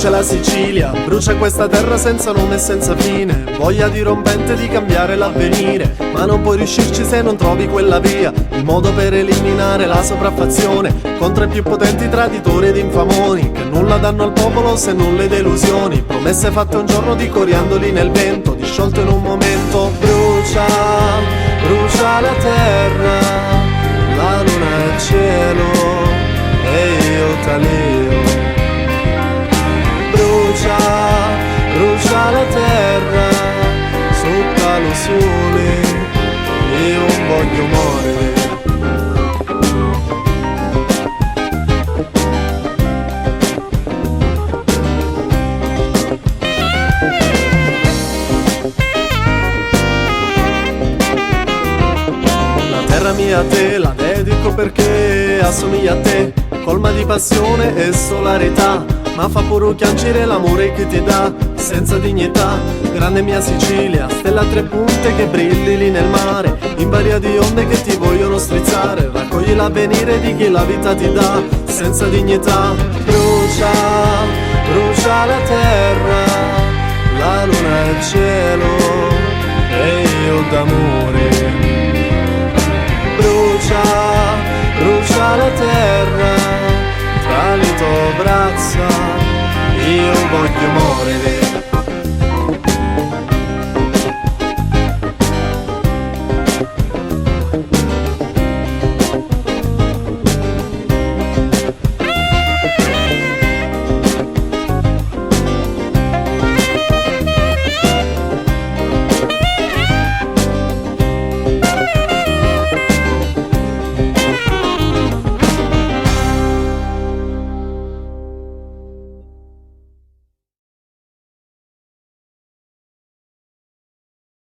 brucia la Sicilia, brucia questa terra senza nome e senza fine. Voglia dirompente di cambiare l'avvenire, ma non puoi riuscirci se non trovi quella via, il modo per eliminare la sopraffazione contro i più potenti traditori ed infamoni, che nulla danno al popolo se non le delusioni. Promesse fatte un giorno di coriandoli nel vento, disciolte in un momento. Brucia, brucia la terra, la luna e il cielo, e io t'allio. Brucia, brucia la terra, sotto lo sole, io non voglio morire. La terra mia a te la dedico perché assomiglia a te, colma di passione e solarità, ma fa pure chiancire l'amore che ti dà, senza dignità. Grande mia Sicilia, stella a tre punte che brilli lì nel mare, in balia di onde che ti vogliono strizzare. Raccogli l'avvenire di chi la vita ti dà, senza dignità. Brucia, brucia la terra,